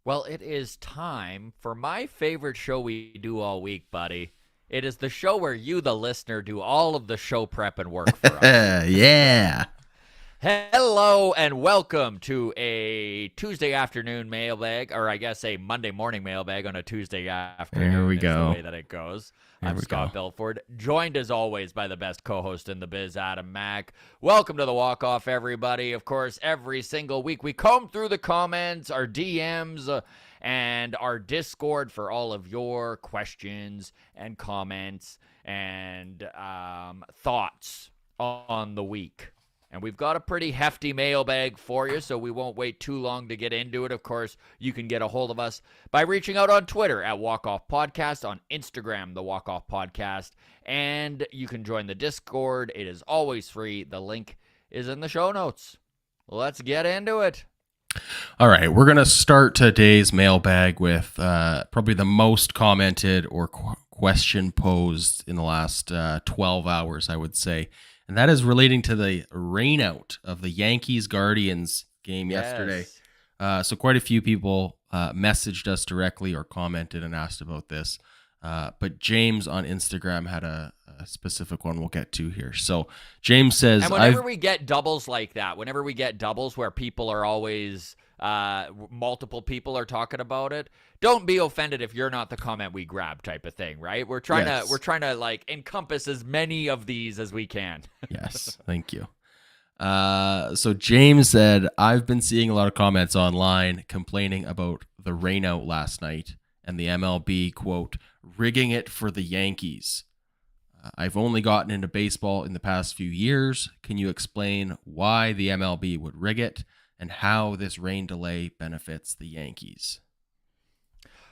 Well, it is time for my favorite show we do all week, buddy. It is the show where you, the listener, do all of the show prep and work for us. Yeah. Hello and welcome to a Tuesday afternoon mailbag, or I guess a Monday morning mailbag on a Tuesday afternoon. There we is go. the way that it goes. There I'm we Scott go. Belford, joined as always by the best co-host in the biz, Adam Mack. Welcome to the walk-off, everybody. Of course, every single week we comb through the comments, our DMs, and our Discord for all of your questions and comments and thoughts on the week. And we've got a pretty hefty mailbag for you, so we won't wait too long to get into it. Of course, you can get a hold of us by reaching out on Twitter at Walk Off Podcast, on Instagram, the Walk Off Podcast, and you can join the Discord. It is always free. The link is in the show notes. Let's get into it. All right, we're going to start today's mailbag with probably the most commented or question posed in the last 12 hours, I would say. And that is relating to the rain out of the Yankees-Guardians game yesterday. So quite a few people messaged us directly or commented and asked about this. But James on Instagram had a specific one we'll get to here. So James says, and whenever we get doubles like that, whenever we get doubles where people are always multiple people are talking about it, don't be offended if you're not the comment we grab type of thing, right? We're trying to like encompass as many of these as we can. Yes, thank you. So James said, I've been seeing a lot of comments online complaining about the rain out last night and the MLB, quote, rigging it for the Yankees. I've only gotten into baseball in the past few years. Can you explain why the MLB would rig it and how this rain delay benefits the Yankees?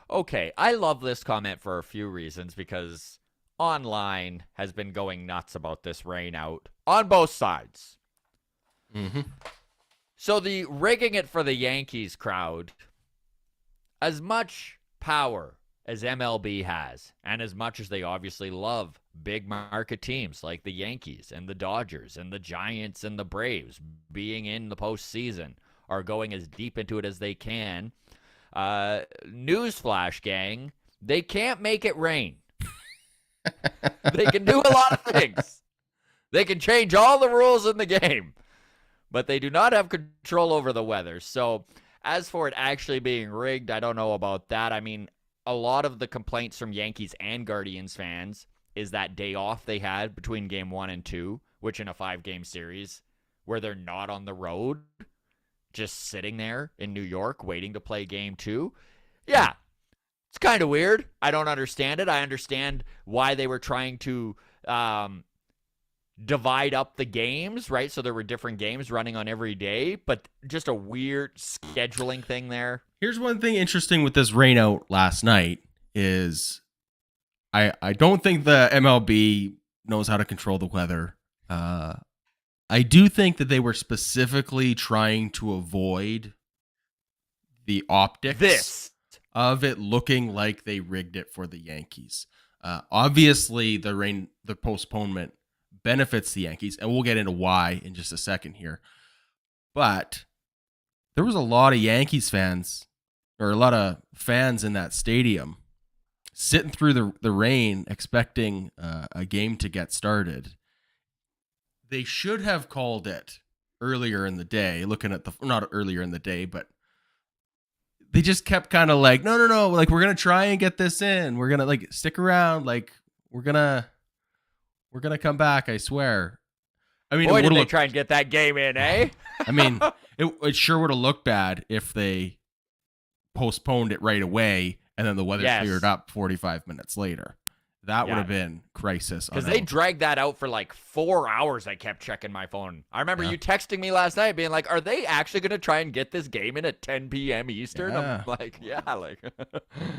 Okay, I love this comment for a few reasons because online has been going nuts about this rain out on both sides. Mm-hmm. So the rigging it for the Yankees crowd, as much power as MLB has, and as much as they obviously love big market teams like the Yankees and the Dodgers and the Giants and the Braves being in the postseason, are going as deep into it as they can. Newsflash, gang, they can't make it rain. They can do a lot of things. They can change all the rules in the game, but they do not have control over the weather. So as for it actually being rigged, I don't know about that. I mean, a lot of the complaints from Yankees and Guardians fans is that day off they had between game 1 and 2, which in a 5-game series where they're not on the road, just sitting there in New York waiting to play game 2. Yeah, it's kind of weird. I don't understand it. I understand why they were trying to divide up the games, right? So there were different games running on every day, but just a weird scheduling thing there. Here's one thing interesting with this rain out last night is I don't think the MLB knows how to control the weather. I do think that they were specifically trying to avoid the optics of it looking like they rigged it for the Yankees. Obviously, the postponement benefits the Yankees, and we'll get into why in just a second here. But there was a lot of Yankees fans, or a lot of fans in that stadium, sitting through the rain, expecting a game to get started. They should have called it earlier in the day, not earlier in the day, but they just kept kind of like, no, like, we're going to try and get this in. We're going to like stick around. Like, we're going to come back. I swear. I mean, boy, did they try and get that game in, eh? I mean, it sure would have looked bad if they postponed it right away and then the weather cleared up 45 minutes later. That would have been crisis. Because they dragged that out for like 4 hours. I kept checking my phone. I remember you texting me last night being like, are they actually going to try and get this game in at 10 p.m. Eastern? Yeah. I'm like, yeah. Like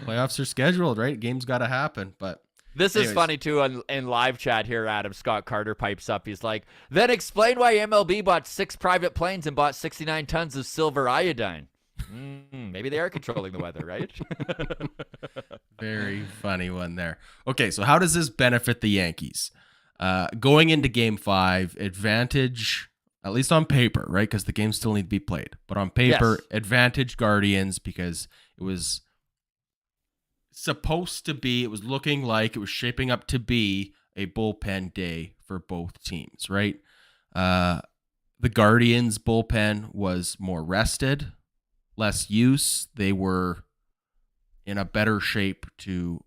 playoffs are scheduled, right? Game's got to happen. But this is funny, too, in live chat here, Adam. Scott Carter pipes up. He's like, then explain why MLB bought 6 private planes and bought 69 tons of silver iodine. Maybe they are controlling the weather, right? Very funny one there. Okay, so how does this benefit the Yankees? Going into Game 5, advantage at least on paper, right? Because the games still need to be played. But on paper, Yes. advantage Guardians because it was supposed to be, it was looking like it was shaping up to be a bullpen day for both teams, right? The Guardians bullpen was more rested, less use. They were in a better shape to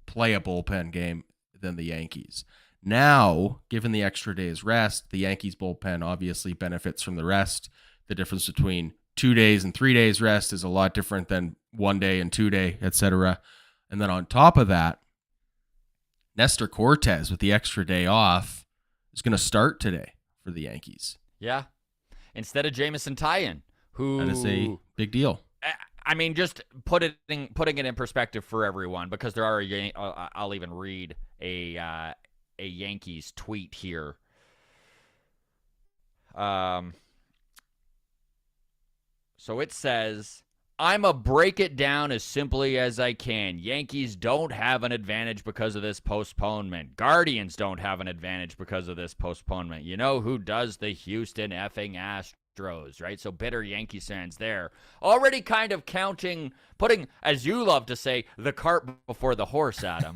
play a bullpen game than the Yankees. Now, given the extra day's rest, the Yankees bullpen obviously benefits from the rest. The difference between 2 days and 3 days rest is a lot different than 1 day and 2 day, etc. And then on top of that, Nestor Cortes with the extra day off is going to start today for the Yankees. Yeah. Instead of Jamison Tyon, who... That is a big deal. I mean, just putting it in perspective for everyone, because there are I'll even read a Yankees tweet here. So it says, "I'ma break it down as simply as I can. Yankees don't have an advantage because of this postponement. Guardians don't have an advantage because of this postponement. You know who does? The Houston effing Astros, right?" So bitter Yankees fans there. Already kind of putting, as you love to say, the cart before the horse, Adam.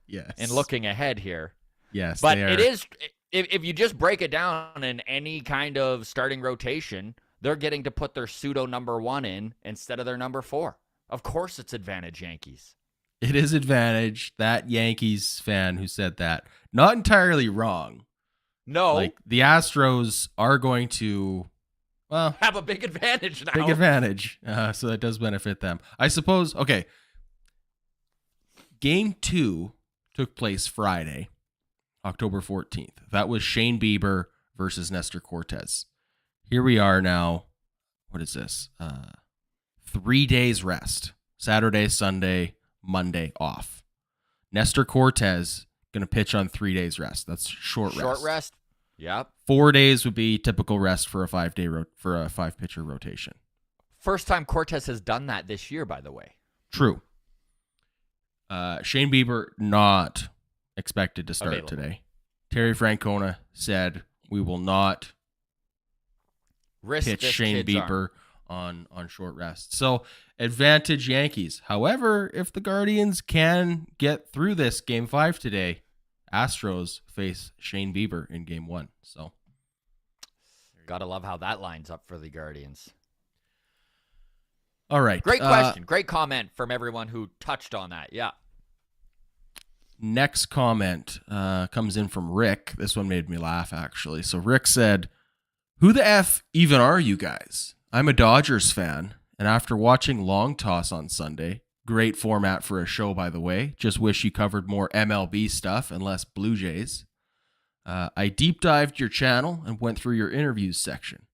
Yes. And looking ahead here. Yes, but it is, if you just break it down in any kind of starting rotation, they're getting to put their pseudo number 1 in instead of their number 4. Of course it's advantage Yankees. It is advantage. That Yankees fan who said that, not entirely wrong. No. Like, the Astros are going to, well, have a big advantage now. Big advantage. So that does benefit them. I suppose, okay. Game 2 took place Friday, October 14th. That was Shane Bieber versus Nestor Cortes. Here we are now. What is this? 3 days rest. Saturday, Sunday, Monday off. Nestor Cortes going to pitch on 3 days rest. That's short rest. Short rest. Yep. 4 days would be typical rest for a 5-pitcher rotation. First time Cortes has done that this year, by the way. True. Shane Bieber not expected to start today. Terry Francona said we will not pitch Shane Bieber on short rest. So advantage Yankees. However, if the Guardians can get through this Game 5 today, Astros face Shane Bieber in Game 1. So gotta love how that lines up for the Guardians. All right. Great question. Great comment from everyone who touched on that. Yeah. Next comment comes in from Rick. This one made me laugh, actually. So Rick said, "Who the F even are you guys? I'm a Dodgers fan, and after watching Long Toss on Sunday, great format for a show, by the way. Just wish you covered more MLB stuff and less Blue Jays. I deep dived your channel and went through your interviews section.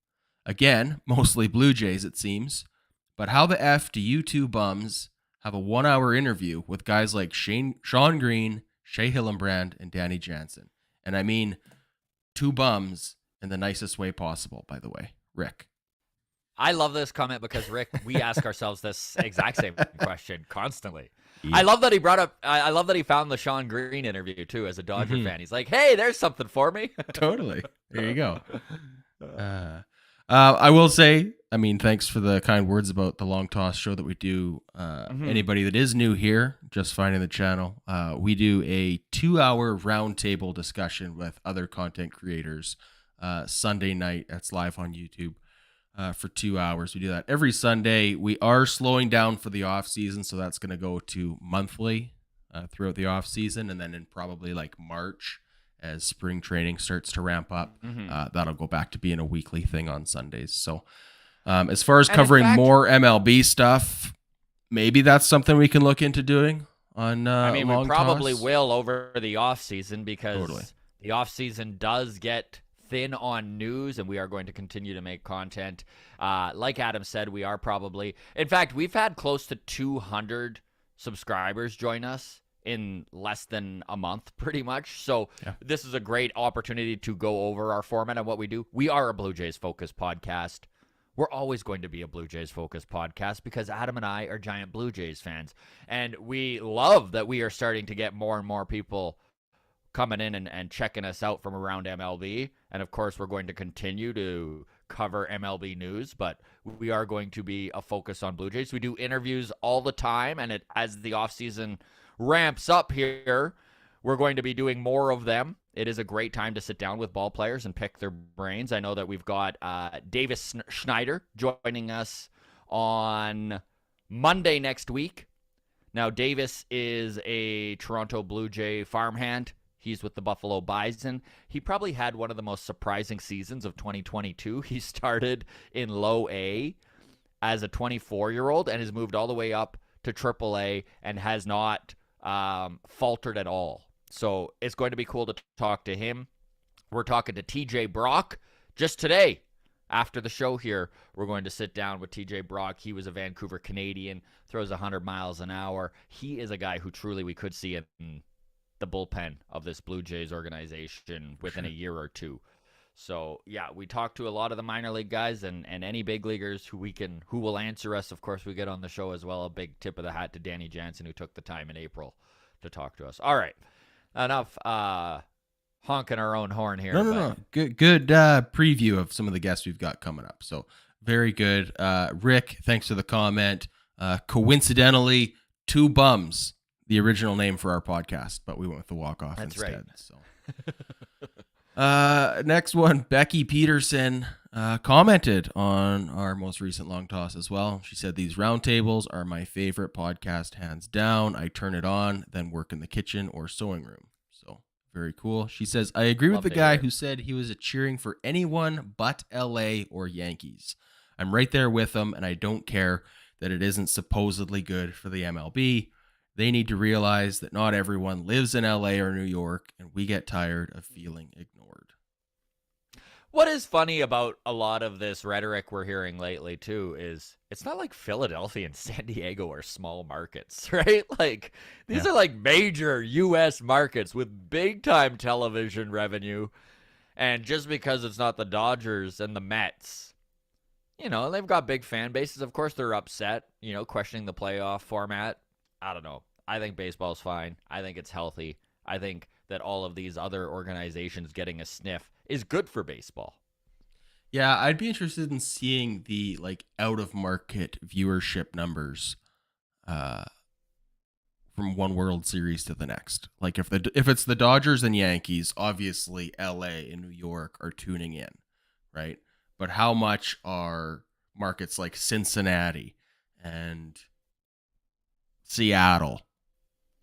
Again, mostly Blue Jays, it seems. But how the F do you two bums have a 1-hour interview with guys like Sean Green, Shea Hillenbrand, and Danny Jansen? And I mean, two bums in the nicest way possible, by the way. Rick." I love this comment because, Rick, we ask ourselves this exact same question constantly. Yeah. I love that he brought up, I love that he found the Sean Green interview, too, as a Dodger fan. He's like, hey, there's something for me. Totally. There you go. I will say, I mean, thanks for the kind words about the Long Toss show that we do. Anybody that is new here, just finding the channel, we do a 2-hour roundtable discussion with other content creators Sunday night. That's live on YouTube for 2 hours. We do that every Sunday. We are slowing down for the off season, so that's going to go to monthly throughout the off season, and then in probably like March, as spring training starts to ramp up, that'll go back to being a weekly thing on Sundays. So as far as covering more MLB stuff, maybe that's something we can look into doing on I mean, we Long probably Toss. will over the offseason because the offseason does get thin on news, and we are going to continue to make content. Like Adam said, we are probably... In fact, we've had close to 200 subscribers join us in less than a month, pretty much. So this is a great opportunity to go over our format and what we do. We are a Blue Jays-focused podcast. We're always going to be a Blue Jays-focused podcast because Adam and I are giant Blue Jays fans. And we love that we are starting to get more and more people coming in and checking us out from around MLB. And of course, we're going to continue to cover MLB news, but we are going to be a focus on Blue Jays. We do interviews all the time, and as the offseason ramps up here, we're going to be doing more of them. It is a great time to sit down with ball players and pick their brains. I know that we've got Davis Schneider joining us on Monday next week. Now, Davis is a Toronto Blue Jay farmhand. He's with the Buffalo Bison. He probably had one of the most surprising seasons of 2022. He started in low A as a 24-year-old and has moved all the way up to AAA and has not faltered at all. So it's going to be cool to talk to him. We're talking to TJ Brock just today. After the show here, we're going to sit down with TJ Brock. He was a Vancouver Canadian, throws 100 miles an hour. He is a guy who truly we could see in the bullpen of this Blue Jays organization within a year or two. So, yeah, we talked to a lot of the minor league guys and any big leaguers who will answer us. Of course, we get on the show as well. A big tip of the hat to Danny Jansen, who took the time in April to talk to us. All right, enough honking our own horn here. No. Good preview of some of the guests we've got coming up. So very good. Rick, thanks for the comment. Coincidentally, Two Bums, the original name for our podcast, but we went with the walk-off instead. Right. So next one, Becky Peterson commented on our most recent long toss as well. She said, "These roundtables are my favorite podcast, hands down. I turn it on, then work in the kitchen or sewing room." So very cool. She says, "I agree with the guy who said he was cheering for anyone but LA or Yankees. I'm right there with him, and I don't care that it isn't supposedly good for the MLB. They need to realize that not everyone lives in LA or New York, and we get tired of feeling ignored." What is funny about a lot of this rhetoric we're hearing lately, too, is it's not like Philadelphia and San Diego are small markets, right? Like, these are like major U.S. markets with big-time television revenue. And just because it's not the Dodgers and the Mets, they've got big fan bases. Of course, they're upset, questioning the playoff format. I don't know. I think baseball's fine. I think it's healthy. I think that all of these other organizations getting a sniff is good for baseball. Yeah, I'd be interested in seeing the out of market viewership numbers from one World Series to the next. Like if it's the Dodgers and Yankees, obviously LA and New York are tuning in, right? But how much are markets like Cincinnati and Seattle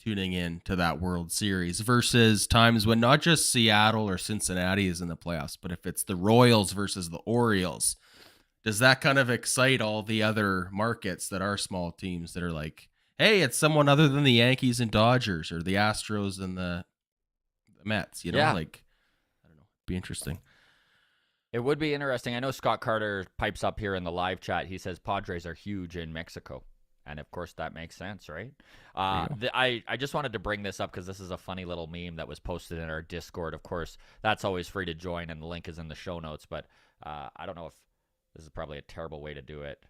tuning in to that World Series versus times when not just Seattle or Cincinnati is in the playoffs, but if it's the Royals versus the Orioles, does that kind of excite all the other markets that are small teams that are like, hey, it's someone other than the Yankees and Dodgers or the Astros and the Mets, Yeah. I don't know. Be interesting. It would be interesting. I know Scott Carter pipes up here in the live chat. He says Padres are huge in Mexico. And, of course, that makes sense, right? I just wanted to bring this up because this is a funny little meme that was posted in our Discord. Of course, that's always free to join, and the link is in the show notes. But I don't know if this is probably a terrible way to do it.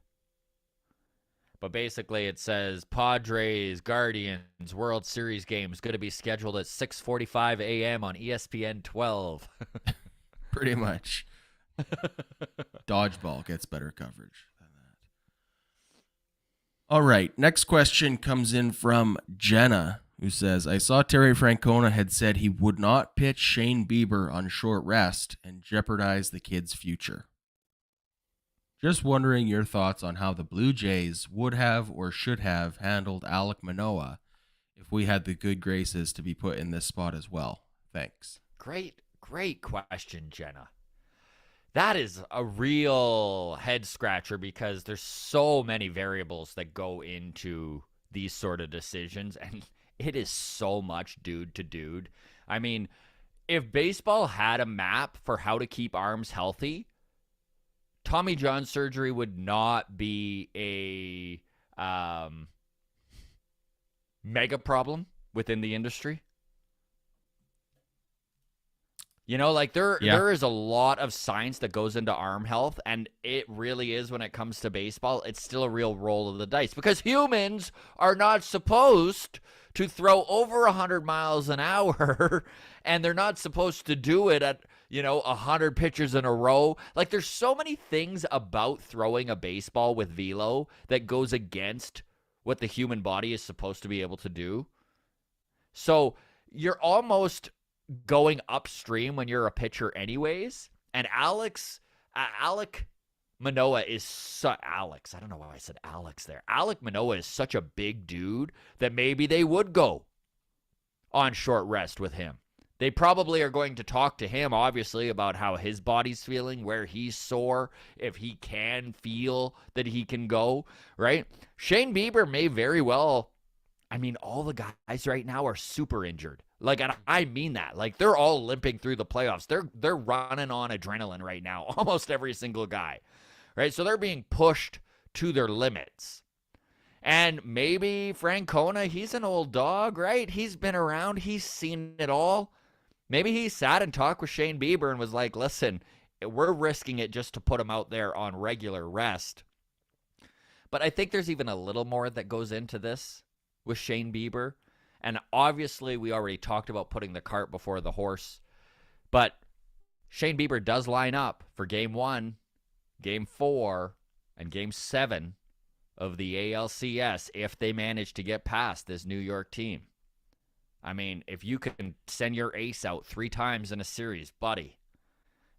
But basically it says Padres, Guardians, World Series games going to be scheduled at 6:45 a.m. on ESPN 12. Pretty much. Dodgeball gets better coverage. All right, next question comes in from Jenna, who says, "I saw Terry Francona had said he would not pitch Shane Bieber on short rest and jeopardize the kid's future. Just wondering your thoughts on how the Blue Jays would have or should have handled Alek Manoah if we had the good graces to be put in this spot as well. Thanks." Great question, Jenna. That is a real head scratcher because there's so many variables that go into these sort of decisions, and it is so much dude to dude. I mean, if baseball had a map for how to keep arms healthy, Tommy John surgery would not be a mega problem within the industry. You know, like Yeah. there is a lot of science that goes into arm health, and it really is when it comes to baseball. It's still a real roll of the dice because humans are not supposed to throw over 100 miles an hour, and they're not supposed to do it at 100 pitches in a row. Like there's so many things about throwing a baseball with velo that goes against what the human body is supposed to be able to do. So you're almost going upstream when you're a pitcher anyways. And Alek Manoah is Alex. I don't know why I said Alex there. Alek Manoah is such a big dude that maybe they would go on short rest with him. They probably are going to talk to him, obviously, about how his body's feeling, where he's sore, if he can feel that he can go, right? Shane Bieber may very well. I mean, all the guys right now are super injured. Like, and I mean that. Like, they're all limping through the playoffs. They're running on adrenaline right now, almost every single guy, right? So they're being pushed to their limits. And maybe Francona, he's an old dog, right? He's been around. He's seen it all. Maybe he sat and talked with Shane Bieber and was like, listen, we're risking it just to put him out there on regular rest. But I think there's even a little more that goes into this with Shane Bieber. And obviously, we already talked about putting the cart before the horse. But Shane Bieber does line up for Game 1, Game 4, and Game 7 of the ALCS if they manage to get past this New York team. I mean, if you can send your ace out 3 times in a series, buddy,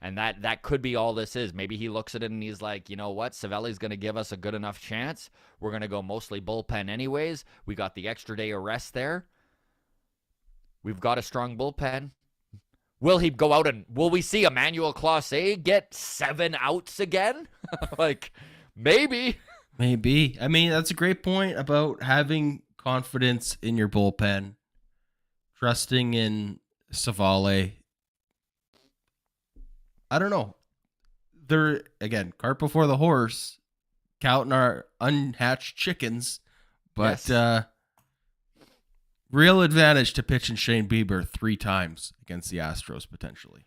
and that could be all this is. Maybe he looks at it and he's like, you know what? Savelli's going to give us a good enough chance. We're going to go mostly bullpen anyways. We got the extra day of rest there. We've got a strong bullpen. Will he go out and will we see Emmanuel Clase get 7 outs again? Like, maybe. Maybe. I mean, that's a great point about having confidence in your bullpen, trusting in Savale. I don't know. They're, again, cart before the horse, counting our unhatched chickens, but Yes. Real advantage to pitching Shane Bieber 3 times against the Astros, potentially.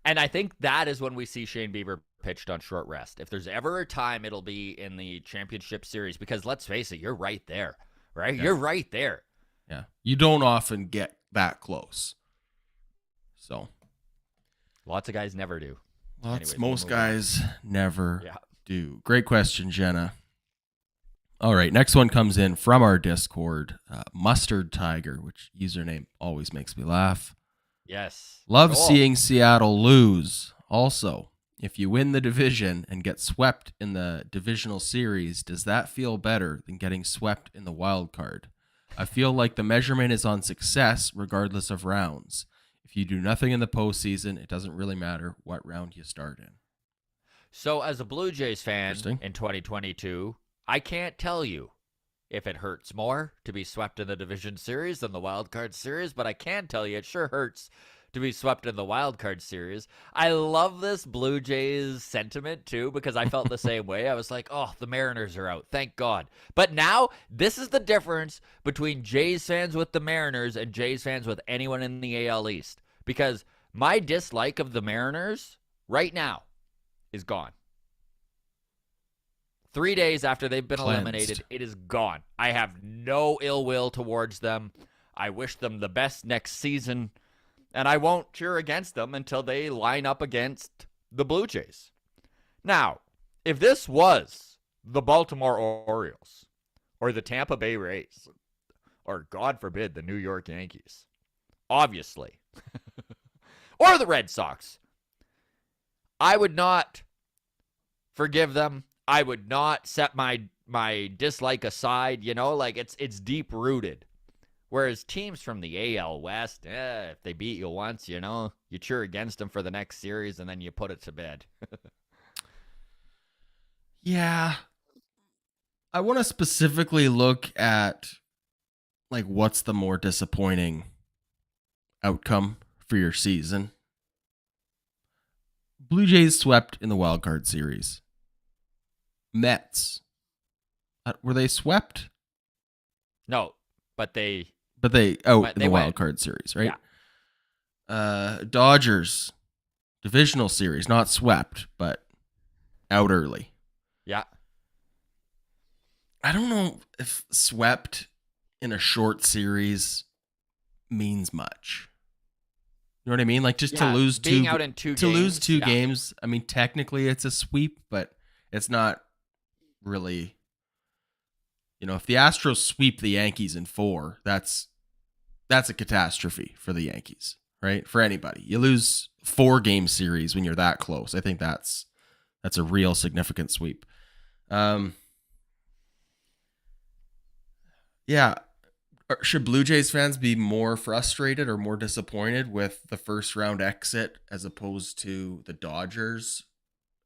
And I think that is when we see Shane Bieber pitched on short rest. If there's ever a time, it'll be in the championship series because let's face it, you're right there, right? Yeah. You're right there. Yeah. You don't often get that close. So. Lots of guys never do. Most move on. guys never do. Great question, Jenna. All right, next one comes in from our Discord, Mustard Tiger, which username always makes me laugh. Yes. Love seeing Seattle lose. Also, if you win the division and get swept in the divisional series, does that feel better than getting swept in the wild card? I feel like the measurement is on success regardless of rounds. If you do nothing in the postseason, it doesn't really matter what round you start in. So as a Blue Jays fan in 2022, I can't tell you if it hurts more to be swept in the division series than the wild card series, but I can tell you it sure hurts to be swept in the wild card series. I love this Blue Jays sentiment too because I felt the same way. I was like, oh, the Mariners are out. Thank God. But now this is the difference between Jays fans with the Mariners and Jays fans with anyone in the AL East because my dislike of the Mariners right now is gone. 3 days after they've been eliminated, it is gone. I have no ill will towards them. I wish them the best next season, and I won't cheer against them until they line up against the Blue Jays. Now, if this was the Baltimore Orioles or the Tampa Bay Rays or, God forbid, the New York Yankees, obviously, or the Red Sox, I would not forgive them. I would not set my dislike aside, like it's deep rooted. Whereas teams from the AL West, if they beat you once, you cheer against them for the next series and then you put it to bed. Yeah. I want to specifically look at like what's the more disappointing outcome for your season. Blue Jays swept in the wild card series. Mets. Were they swept? No, but they in the wild card series, right? Yeah. Dodgers divisional series, not swept, but out early. Yeah. I don't know if swept in a short series means much. You know what I mean? Like just to lose being out in two games. I mean, technically it's a sweep, but it's not really. You know, if the Astros sweep the Yankees in 4, that's a catastrophe for the Yankees, right? For anybody. You lose 4-game series when you're that close. I think that's a real significant sweep. Yeah. Should Blue Jays fans be more frustrated or more disappointed with the first round exit as opposed to the Dodgers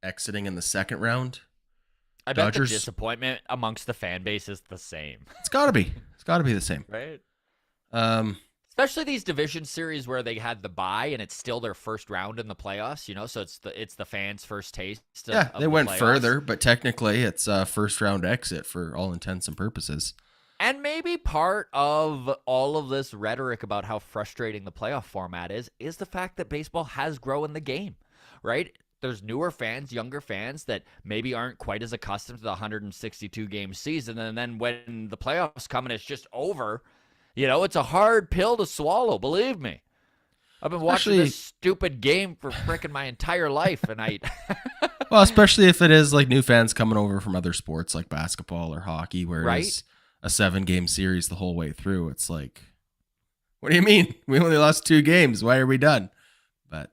exiting in the second round? I bet the disappointment amongst the fan base is the same. It's got to be. It's got to be the same. Right? Especially these division series where they had the bye and it's still their first round in the playoffs, you know, so it's the fans' first taste. Of they went further, but technically it's a first round exit for all intents and purposes. And maybe part of all of this rhetoric about how frustrating the playoff format is the fact that baseball has grown the game, right? There's newer fans, younger fans that maybe aren't quite as accustomed to the 162-game season. And then when the playoffs come and it's just over, you know, it's a hard pill to swallow, believe me. I've been watching this stupid game for frickin' my entire life, and well, especially if it is like new fans coming over from other sports like basketball or hockey, where it's a 7-game series the whole way through. It's like, what do you mean? We only lost 2 games. Why are we done? But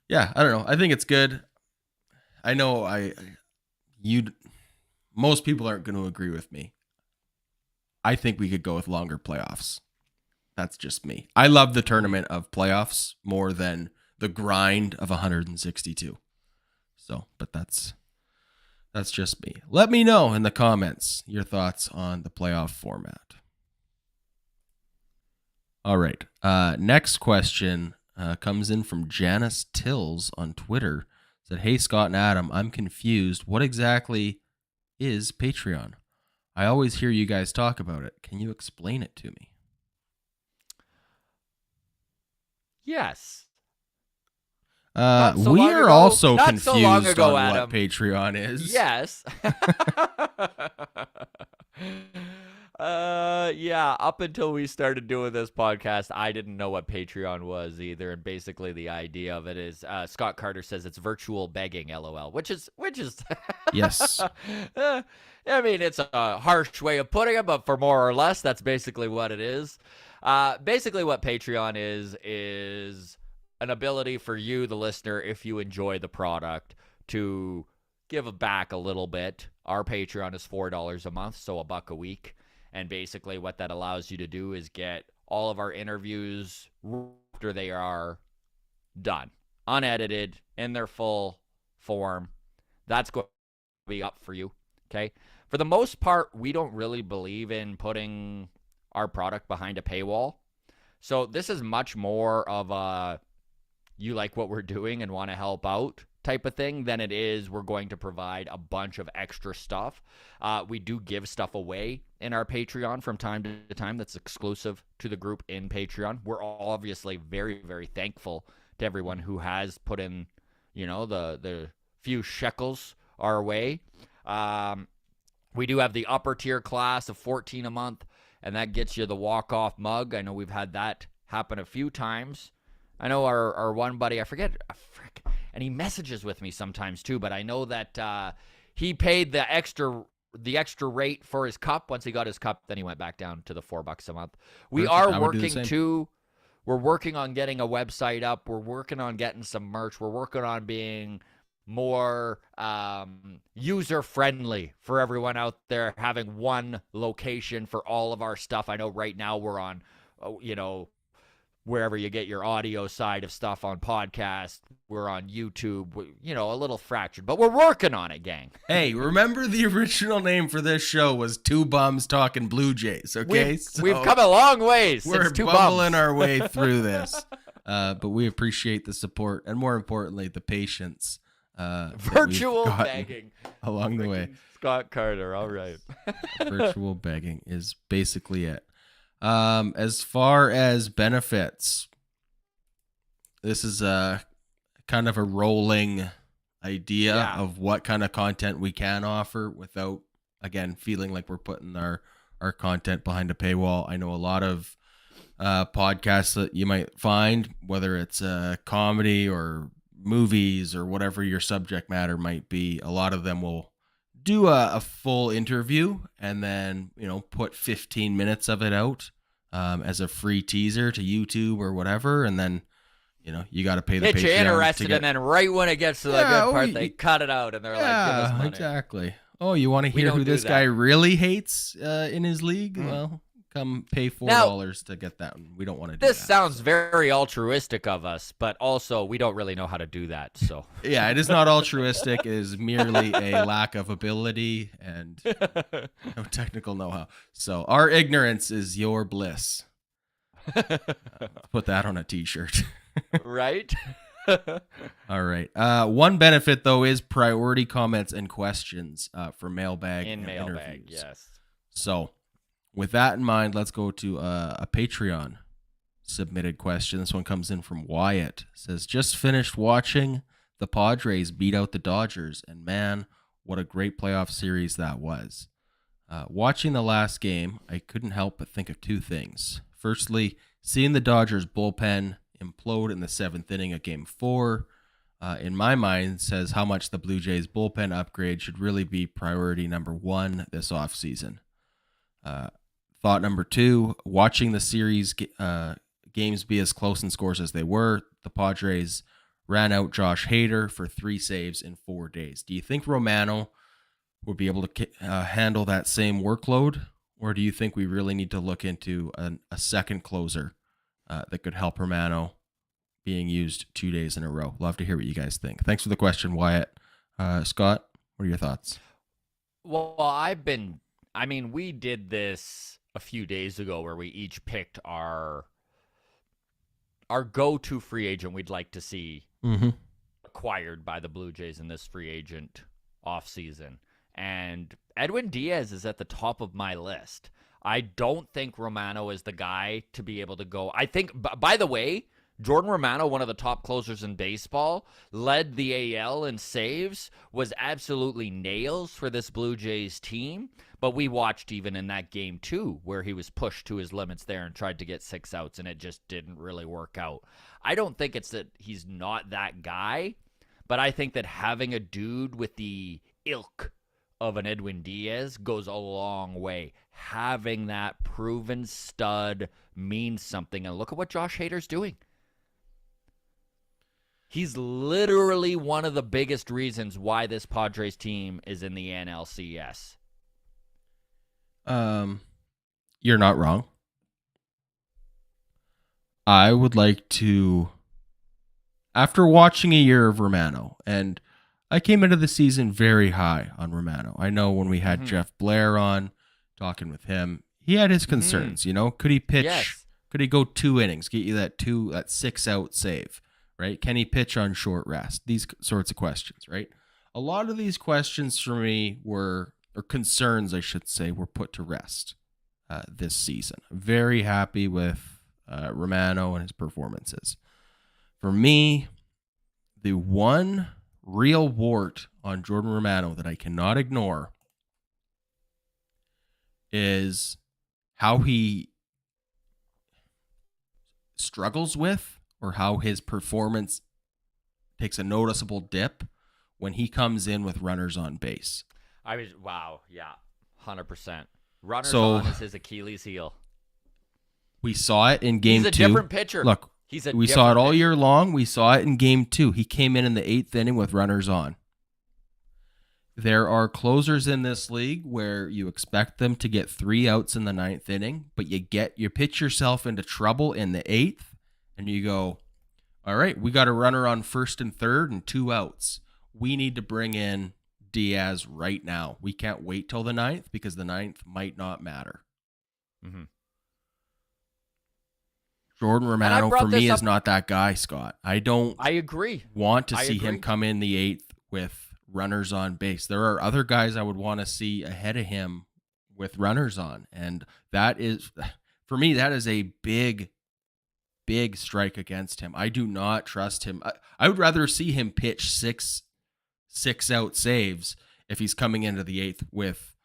yeah, I don't know. I think it's good. I know most people aren't going to agree with me. I think we could go with longer playoffs. That's just me. I love the tournament of playoffs more than the grind of 162. So, but that's just me. Let me know in the comments your thoughts on the playoff format. All right. Next question comes in from Janice Tills on Twitter. Said, "Hey, Scott and Adam, I'm confused. What exactly is Patreon? I always hear you guys talk about it. Can you explain it to me?" Yes. We are also confused on Adam. What Patreon is. Yes. Yeah, up until we started doing this podcast, I didn't know what Patreon was either. And basically the idea of it is, Scott Carter says it's virtual begging, LOL, which is yes. I mean, it's a harsh way of putting it, but for more or less, that's basically what it is. Basically what Patreon is an ability for you, the listener, if you enjoy the product, to give back a little bit. Our Patreon is $4 a month, so $1 a week. And basically what that allows you to do is get all of our interviews after they are done, unedited, in their full form. That's going to be up for you, okay? For the most part, we don't really believe in putting our product behind a paywall. So this is much more of a you like what we're doing and want to help out type of thing than it is we're going to provide a bunch of extra stuff. We do give stuff away in our Patreon from time to time that's exclusive to the group in Patreon. We're obviously very, very thankful to everyone who has put in, you know, the few shekels our way. We do have the upper tier class of $14 a month, and that gets you the walk-off mug. I know we've had that happen a few times. I know our one buddy, I forget, and he messages with me sometimes too, but I know that he paid the extra rate for his cup. Once he got his cup, then he went back down to the $4 a month. We are working too. We're working on getting a website up. We're working on getting some merch. We're working on being more user-friendly for everyone out there, having one location for all of our stuff. I know right now we're on, wherever you get your audio side of stuff on podcast. We're on YouTube, a little fractured, but we're working on it, gang. Hey, remember the original name for this show was Two Bums Talking Blue Jays, okay? We've come a long ways since Two Bums. We're bumbling our way through this. But we appreciate the support and, more importantly, the patience. Virtual begging along the way. Scott Carter, all right. Virtual begging is basically it. As far as benefits, this is kind of a rolling idea Yeah. of what kind of content we can offer without, again, feeling like we're putting our content behind a paywall. I know a lot of podcasts that you might find, whether it's comedy or movies or whatever your subject matter might be, a lot of them will do a full interview and then, put 15 minutes of it out as a free teaser to YouTube or whatever. And then, you got to pay the Get you Patreons interested, to get... and then right when it gets to the good part, they cut it out, and they're like, give us money. Exactly. Oh, you want to We hear don't who do this that. guy really hates in his league? Well, come pay $4 to get that one. We don't want to do This that. sounds very altruistic of us, but also we don't really know how to do that. So Yeah, it is not altruistic. It is merely a lack of ability and no technical know-how. So our ignorance is your bliss. Put that on a t-shirt. Right? All right. One benefit, though, is priority comments and questions for Mailbag In and Mailbag, interviews. yes. So with that in mind, let's go to a Patreon submitted question. This one comes in from Wyatt. It says, just finished watching the Padres beat out the Dodgers, and man, what a great playoff series that was. Watching the last game, I couldn't help but think of two things. Firstly, seeing the Dodgers bullpen implode in the 7th inning of Game 4, in my mind, says how much the Blue Jays bullpen upgrade should really be priority number 1 this offseason. Thought number 2, watching the series games be as close in scores as they were, the Padres ran out Josh Hader for 3 saves in 4 days. Do you think Romano would be able to handle that same workload, or do you think we really need to look into a second closer that could help Romano being used 2 days in a row? Love to hear what you guys think. Thanks for the question, Wyatt. Scott, what are your thoughts? Well, we did this a few days ago where we each picked our go-to free agent we'd like to see acquired by the Blue Jays in this free agent offseason. And Edwin Diaz is at the top of my list. I don't think Romano is the guy to be able to go. I think, by the way, Jordan Romano, one of the top closers in baseball, led the AL in saves, was absolutely nails for this Blue Jays team. But we watched even in that game, too, where he was pushed to his limits there and tried to get 6 outs, and it just didn't really work out. I don't think it's that he's not that guy, but I think that having a dude with the ilk of an Edwin Diaz goes a long way. Having that proven stud means something. And look at what Josh Hader's doing. He's literally one of the biggest reasons why this Padres team is in the NLCS. You're not wrong. I would like to, after watching a year of Romano, and I came into the season very high on Romano. I know when we had Jeff Blair on, talking with him, he had his concerns. Could he pitch? Yes. Could he go 2 innings, get you that 6 out save, right? Can he pitch on short rest? These sorts of questions, right? A lot of these questions for me or concerns, I should say, were put to rest this season. Very happy with Romano and his performances. For me, the one real wart on Jordan Romano that I cannot ignore is how he struggles with, or how his performance takes a noticeable dip when he comes in with runners on base. Wow, yeah, 100%. Runners So- on is his Achilles heel. We saw it in game 2. He's a different pitcher. Look, we saw it all different year long. We saw it in game 2. He came in the 8th inning with runners on. There are closers in this league where you expect them to get 3 outs in the 9th inning, but you pitch yourself into trouble in the 8th, and you go, all right, we got a runner on 1st and 3rd and 2 outs. We need to bring in Diaz right now. We can't wait till the 9th because the 9th might not matter. Mm-hmm. Jordan Romano, for me, up- is not that guy, Scott. I agree. want to I see agree. him come in the 8th with runners on base. There are other guys I would want to see ahead of him with runners on. And that is, for me, that is a big big strike against him. I do not trust him. I would rather see him pitch six out saves if he's coming into the 8th with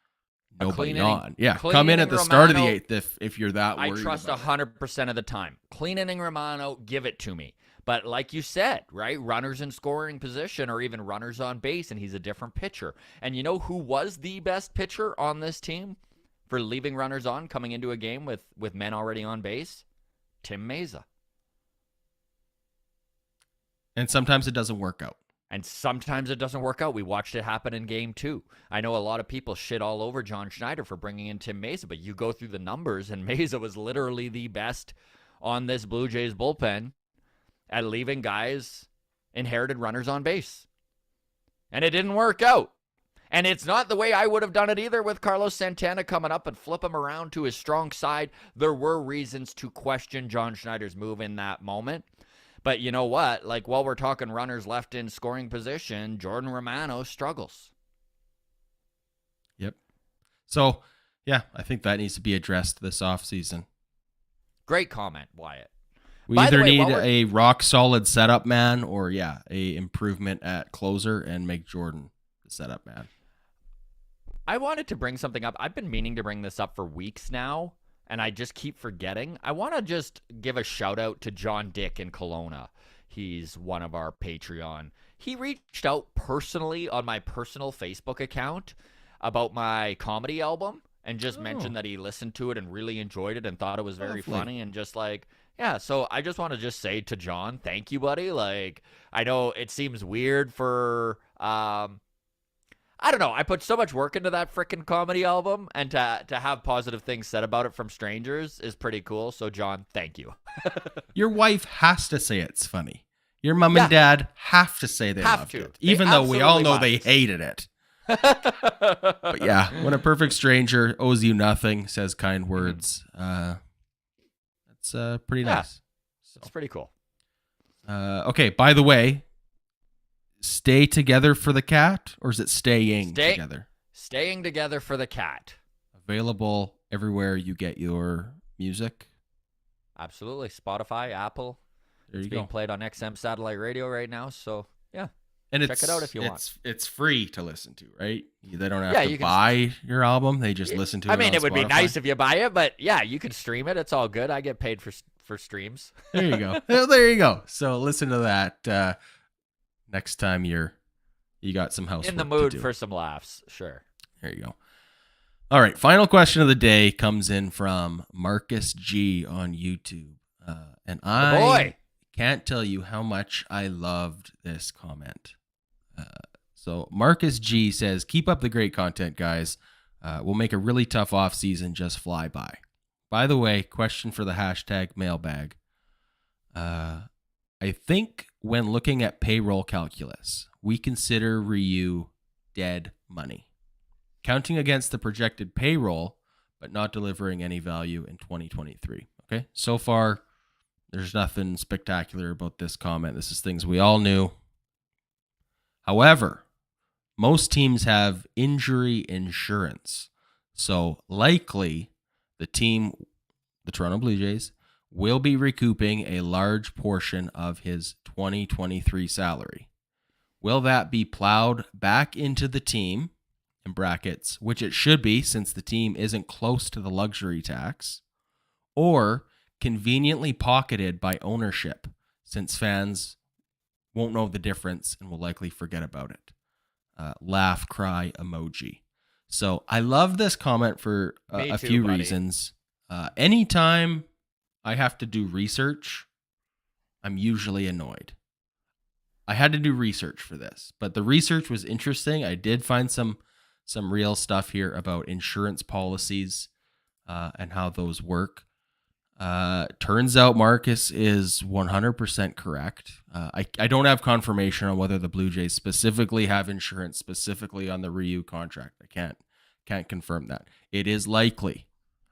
nobody on. Yeah, come in at the start of the 8th if you're that worried. I trust 100% of the time. Clean inning Romano, give it to me. But like you said, right, runners in scoring position or even runners on base, and he's a different pitcher. And you know who was the best pitcher on this team for leaving runners on coming into a game with men already on base? Tim Meza. And sometimes it doesn't work out. And sometimes it doesn't work out. We watched it happen in game 2. I know a lot of people shit all over John Schneider for bringing in Tim Meza, but you go through the numbers, and Meza was literally the best on this Blue Jays bullpen at leaving guys inherited runners on base. And it didn't work out. And it's not the way I would have done it either with Carlos Santana coming up and flip him around to his strong side. There were reasons to question John Schneider's move in that moment. But you know what? Like, while we're talking runners left in scoring position, Jordan Romano struggles. Yep. So, yeah, I think that needs to be addressed this offseason. Great comment, Wyatt. We either need a rock-solid setup man or, a improvement at closer and make Jordan the setup man. I wanted to bring something up. I've been meaning to bring this up for weeks now, and I just keep forgetting. I want to just give a shout-out to John Dick in Kelowna. He's one of our Patreon. He reached out personally on my personal Facebook account about my comedy album and just mentioned that he listened to it and really enjoyed it and thought it was very funny and just like, yeah, so I just want to just say to John, thank you, buddy. Like, I know it seems weird for, I don't know. I put so much work into that freaking comedy album, and to have positive things said about it from strangers is pretty cool. So, John, thank you. Your wife has to say it's funny. Your mom and dad have to say they loved it, even though we all know they hated it. But yeah, when a perfect stranger owes you nothing, says kind words, that's pretty nice. So. It's pretty cool. Okay, by the way, stay together for the cat, or is it staying together? Staying together for the cat. Available everywhere you get your music. Absolutely. Spotify, Apple. There you go. It's being played on XM satellite radio right now, so yeah. And check it out if you want. It's free to listen to, right? They don't have to buy your album. They just listen to it. I mean, it would be nice if you buy it, but yeah, you can stream it. It's all good. I get paid for streams. There you go. There you go. So listen to that next time you got some housework in the mood for some laughs. Sure. There you go. All right. Final question of the day comes in from Marcus G on YouTube. And I can't tell you how much I loved this comment. So Marcus G says, keep up the great content, guys. We'll make a really tough off season just fly by. By the way, question for the hashtag mailbag. I think when looking at payroll calculus, we consider Ryu dead money. Counting against the projected payroll, but not delivering any value in 2023. Okay, so far, there's nothing spectacular about this comment. This is things we all knew. However, most teams have injury insurance. So likely the Toronto Blue Jays, will be recouping a large portion of his 2023 salary. Will that be plowed back into the team, in brackets, which it should be since the team isn't close to the luxury tax, or conveniently pocketed by ownership since fans won't know the difference and will likely forget about it? Laugh, cry emoji. So I love this comment for a few reasons. Anytime I have to do research, I'm usually annoyed. I had to do research for this, but the research was interesting. I did find some real stuff here about insurance policies and how those work. Turns out Marcus is 100% correct. I don't have confirmation on whether the Blue Jays specifically have insurance specifically on the Ryu contract. I can't confirm that. It is likely,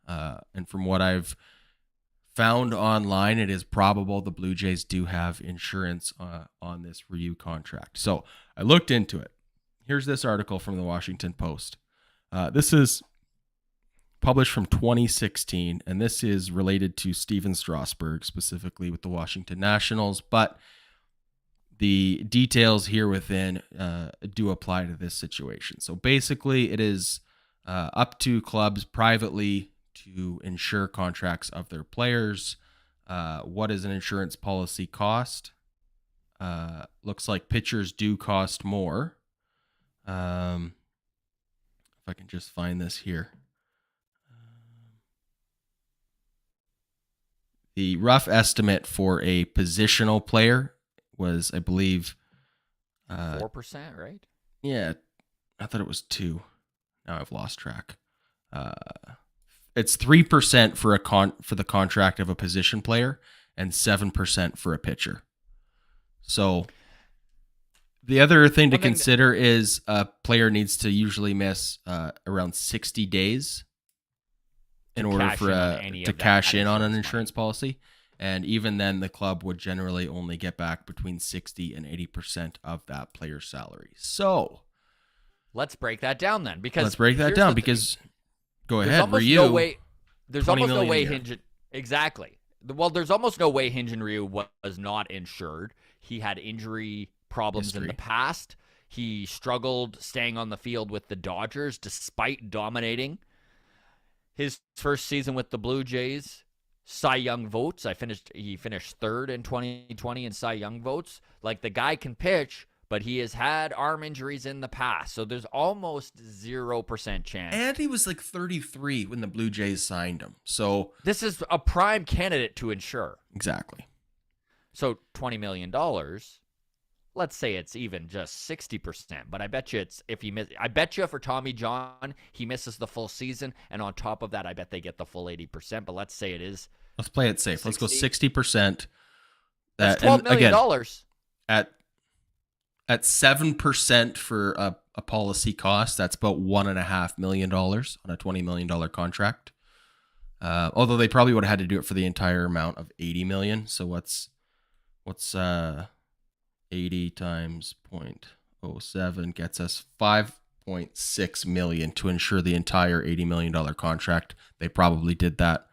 and from what I've found online, it is probable the Blue Jays do have insurance on this Ryu contract. So I looked into it. Here's this article from the Washington Post. This is published from 2016, and this is related to Steven Strasburg, specifically with the Washington Nationals, but the details here within do apply to this situation. So basically, it is up to clubs privately to insure contracts of their players. What does an insurance policy cost? Looks like pitchers do cost more. If I can just find this here. The rough estimate for a positional player was, I believe, 4%, right? Yeah, I thought it was 2. Now I've lost track. It's 3% for for the contract of a position player and 7% for a pitcher. So the other thing to consider is a player needs to usually miss around 60 days in order for to cash in on an insurance policy. And even then, the club would generally only get back between 60 and 80% of that player's salary. So let's break that down then. Go ahead, Ryu. There's almost no way Hinge. Exactly. Well, there's almost no way Hinge and Ryu was not insured. He had injury problems in the past. He struggled staying on the field with the Dodgers despite dominating. His first season with the Blue Jays, Cy Young votes. He finished third in 2020 in Cy Young votes. Like, the guy can pitch, but he has had arm injuries in the past. So there's almost 0% chance. And he was like 33 when the Blue Jays signed him. So this is a prime candidate to insure. Exactly. So $20 million. Let's say it's even just 60%, but I bet you I bet you for Tommy John, he misses the full season, and on top of that, I bet they get the full 80%, but let's say it is. Let's play it safe. 60. Let's go 60%. That's $12 million. Again, at 7% for a policy cost, that's about $1.5 million on a $20 million contract. Although they probably would have had to do it for the entire amount of $80 million. So what's 80 times 0.07 gets us $5.6 million to insure the entire $80 million contract. They probably did that.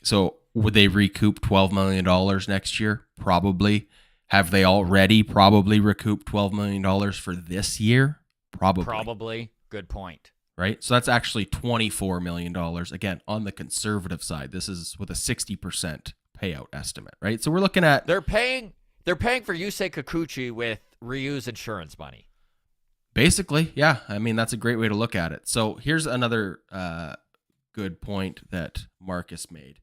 So would they recoup $12 million next year? Probably. Have they already probably recouped $12 million for this year? Probably. Good point. Right? So that's actually $24 million. Again, on the conservative side, this is with a 60% payout estimate, right? So we're looking at... They're paying for Yusei Kikuchi with Ryu's insurance money. Basically, yeah. I mean, that's a great way to look at it. So here's another good point that Marcus made,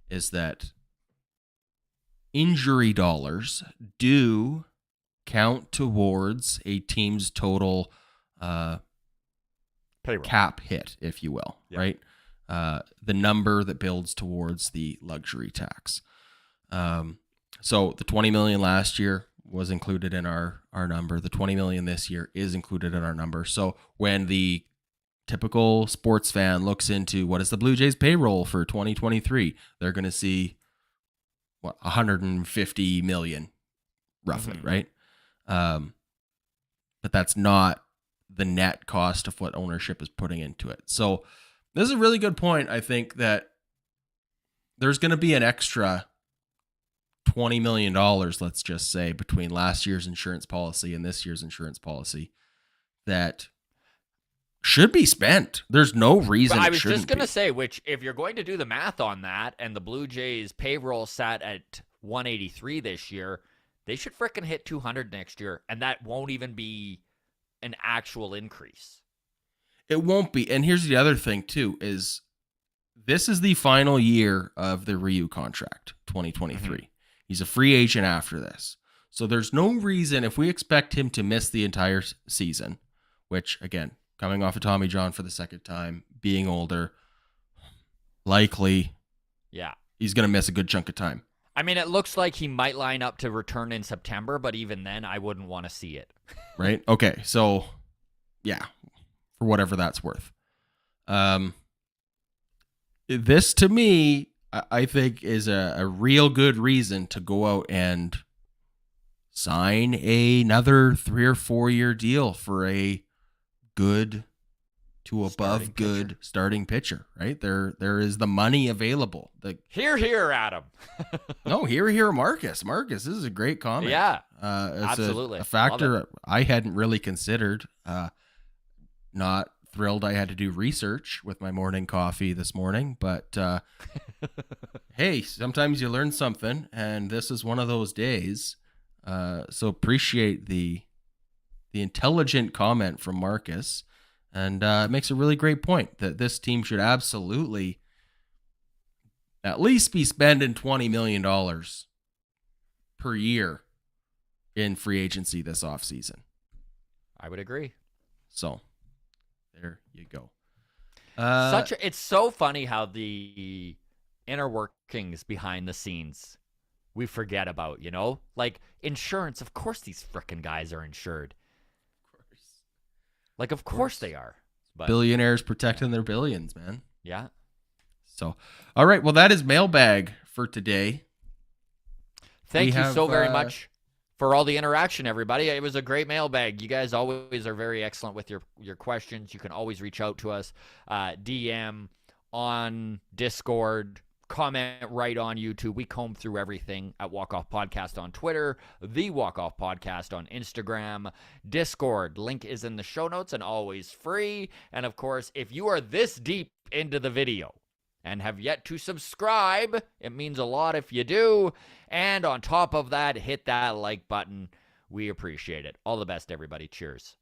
is that injury dollars do count towards a team's total cap hit, if you will, right? The number that builds towards the luxury tax. So the $20 million last year was included in our number. The $20 million this year is included in our number. So when the typical sports fan looks into what is the Blue Jays payroll for 2023, they're going to see $150 million roughly, right? But that's not the net cost of what ownership is putting into it. So this is a really good point. I think that there's going to be an extra $20 million, let's just say, between last year's insurance policy and this year's insurance policy that should be spent. There's no reason I it was shouldn't just going to be. say, which if you're going to do the math on that and the Blue Jays payroll sat at 183 this year, they should frickin' hit 200 next year, and that won't even be an actual increase. It won't be. And here's the other thing, too, is this is the final year of the Ryu contract, 2023. He's a free agent after this. So there's no reason, if we expect him to miss the entire season, which, again, coming off of Tommy John for the second time, being older, likely, he's going to miss a good chunk of time. I mean, it looks like he might line up to return in September, but even then, I wouldn't want to see it. Right? Okay, so, yeah, for whatever that's worth. This, to me, I think is a real good reason to go out and sign another 3 or 4 year deal for a good to above Starting good pitcher. starting pitcher, right? There is the money available. Here, Adam. No, here, Marcus. Marcus, this is a great comment. Yeah, It's absolutely. a factor I hadn't really considered. Not thrilled I had to do research with my morning coffee this morning, but hey, sometimes you learn something, and this is one of those days. So appreciate the intelligent comment from Marcus, and it makes a really great point that this team should absolutely at least be spending $20 million per year in free agency this offseason. I would agree. So there you go. It's so funny how the inner workings behind the scenes we forget about, you know? Like insurance, of course these frickin' guys are insured. Like, of course they are. But billionaires protecting their billions, man. yeah. So, all right. Well, that is Mailbag for today. Thank you so very much for all the interaction, everybody. It was a great mailbag. You guys always are very excellent with your questions. You can always reach out to us, DM, on Discord, comment right on YouTube. We comb through everything at Walk Off Podcast on Twitter, the Walk Off Podcast on Instagram, Discord. Link is in the show notes and always free. And of course, if you are this deep into the video and have yet to subscribe, it means a lot if you do. And on top of that, hit that like button. We appreciate it. All the best, everybody. Cheers.